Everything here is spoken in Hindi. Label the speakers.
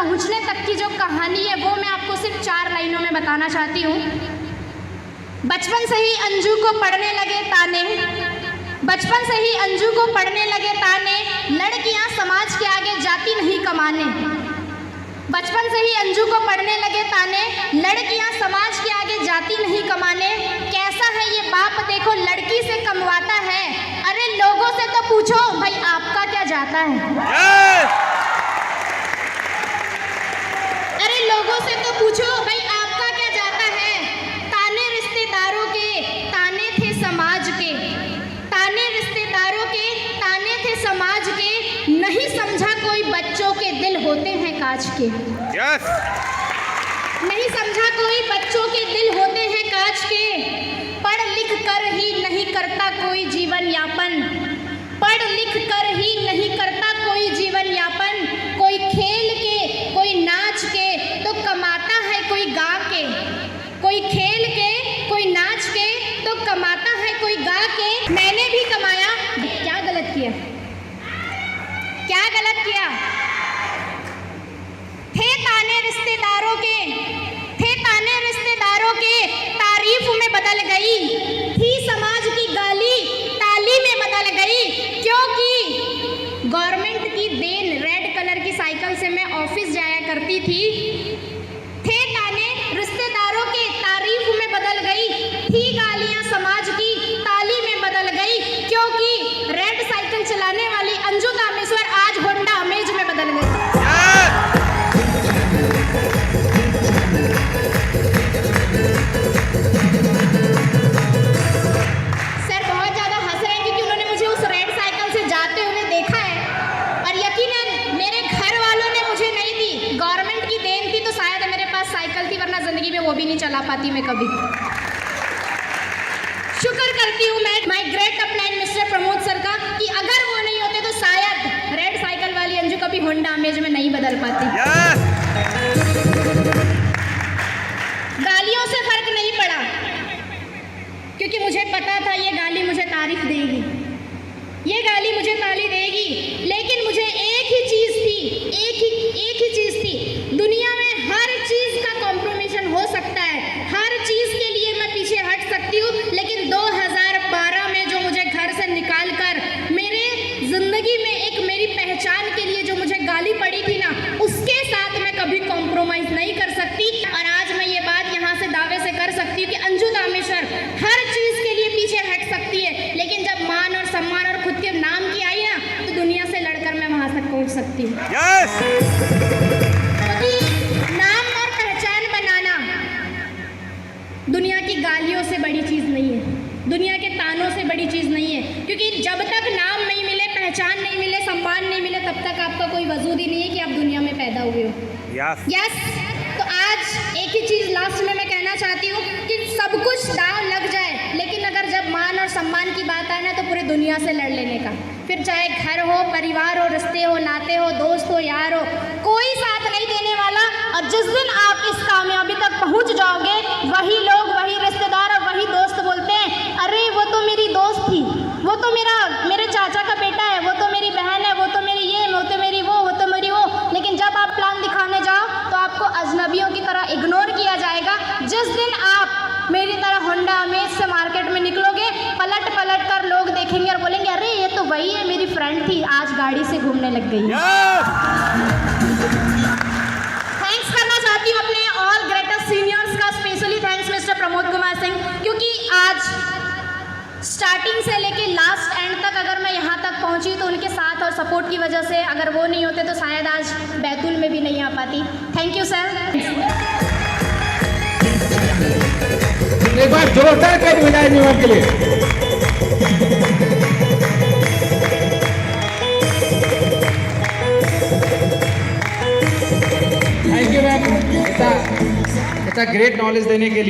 Speaker 1: पहुंचने तक की जो कहानी है वो मैं आपको सिर्फ 4 लाइनों में बताना चाहती हूँ। बचपन से ही अंजू को पढ़ने लगे ताने, बचपन से ही अंजू को पढ़ने लगे ताने, लड़कियां समाज के आगे जाती नहीं कमाने। बचपन से ही अंजू को पढ़ने लगे ताने, लड़कियां समाज के आगे जाती नहीं कमाने। कैसा है ये बाप देखो लड़की से कमवाता है, अरे लोगों से तो पूछो भाई आपका क्या जाता है। अरे लोगों से तो पूछो भाई आपका क्या जाता है। ताने रिश्तेदारों के, ताने थे समाज के, ताने रिश्तेदारों के, ताने थे समाज के। नहीं समझा कोई बच्चों के दिल होते हैं कांच के।
Speaker 2: yes.
Speaker 1: नहीं समझा कोई बच्चों के दिल होते हैं कांच के। पढ़ लिख कर ही नहीं करता कोई जीवन यापन, पढ़ लिख कर ही नहीं करता कोई जीवन यापन। कोई खेल के, कोई नाच के तो कमाता है कोई गा के। कोई खेल के, कोई नाच के तो कमाता है कोई गा के। मैंने भी कमाया, क्या गलत किया, क्या गलत किया। थे ताने रिश्तेदारों के, थे ताने रिश्तेदारों के, तारीफ में बदल गई। थी समाज की गाली, ताली में बदल गई। क्योंकि गवर्नमेंट की देन, रेड कलर की साइकिल से मैं ऑफिस जाया करती थी। थे ताने रिश्तेदारों के, तारीफ में बदल गई। थी गालियां समाज की, ताली में बदल गई। क्योंकि रेड साइकिल चलाने वाली अंजू कामेश्वर आज होंडा अमेज में बदल गई। सर बहुत ज्यादा हंस रहे हैं क्योंकि उन्होंने मुझे उस रेड साइकिल से जाते हुए देखा है और यकीनन मेरे घर वालों ने मुझे नहीं दी। गवर्नमेंट की देन थी तो शायद मेरे पास साइकिल थी, वरना जिंदगी में वो भी नहीं चला पाती मैं कभी। शुक्र करती हूँ मैं my great upline mister Pramod sir का कि अगर वो नहीं होते तो शायद रेड साइकिल वाली अंजू कभी होंडा अमेज में नहीं बदल पाती। गालियों से फर्क नहीं पड़ा क्योंकि मुझे पता था ये गाली मुझे तारीफ देगी, ये गाली मुझे ताली देगी। लेकिन मुझे एक ही चीज़ थी, एक ही चीज़ थी। दुनिया में हर चीज़ का कॉम्प्रोमिशन हो सकता है, हर चीज़ के लिए मैं पीछे हट सकती हूँ। लेकिन 2012 में जो मुझे घर से निकाल कर मेरे ज़िंदगी में एक मेरी पहचान के लिए जो मुझे गाली पड़ी थी ना, उसके साथ मैं कभी कॉम्प्रोमाइज़ नहीं कर सकती। और आज मैं ये बात यहाँ से दावे से कर सकती हूँ कि अंजू कामेश्वर हर चीज़ के लिए पीछे हट सकती है, लेकिन जब मान और सम्मान और खुद के नाम की आई ना तो दुनिया से लड़कर मैं वहाँ तक पहुँच सकती हूँ। नाम और पहचान बनाना दुनिया की गालियों से बड़ी चीज़ नहीं है, दुनिया के तानों से बड़ी चीज़ नहीं है। क्योंकि जब तक नाम नहीं मिले, पहचान नहीं मिले, सम्मान नहीं मिले, तब तक आपका कोई वजूद ही नहीं है कि आप दुनिया में पैदा हुए हो। यस। तो आज एक ही चीज़ लास्ट में मैं कहना चाहती हूँ कि सब कुछ दाव लग जाए, लेकिन अगर जब मान और सम्मान की बात आए ना तो पूरी दुनिया से लड़ लेने का। फिर चाहे घर हो, परिवार हो, रिश्ते हो, नाते हो, दोस्त हो, यार हो, कोई साथ नहीं देने वाला। और जिस दिन आप इस कामयाबी तक पहुंच जाओगे, वही लोग, वही रिश्तेदार और वही दोस्त बोलते हैं अरे वो तो मेरी दोस्त थी, वो तो मेरे चाचा का बेटा है, वो तो मेरी बहन है, वो तो मेरी ये, वो तो मेरी वो तो मेरी वो। लेकिन जब आप प्लान दिखाने जाओ तो आपको अजनबियों की तरह इग्नोर किया जाएगा। जिस दिन आप मेरी तरह होंडा अमेज से मार्केट में निकलोगे, पलट पलट कर लोग देखेंगे और बोलेंगे अरे ये तो वही है, मेरी फ्रेंड थी, आज गाड़ी से घूमने लग गई। थैंक्स करना चाहती हूँ अपने ऑल ग्रेटेस्ट सीनियर्स का, specially thanks mister Pramod Kumar Singh, क्योंकि आज स्टार्टिंग से लेके लास्ट एंड तक अगर मैं यहाँ तक पहुँची तो उनके साथ और सपोर्ट की वजह से। अगर वो नहीं होते तो शायद आज बैतूल में भी नहीं आ पाती। Thank you sir.
Speaker 3: एक बार जोरदार ताली बजाएं मैम के लिए। थैंक यू मैम, इतना ग्रेट नॉलेज देने के लिए।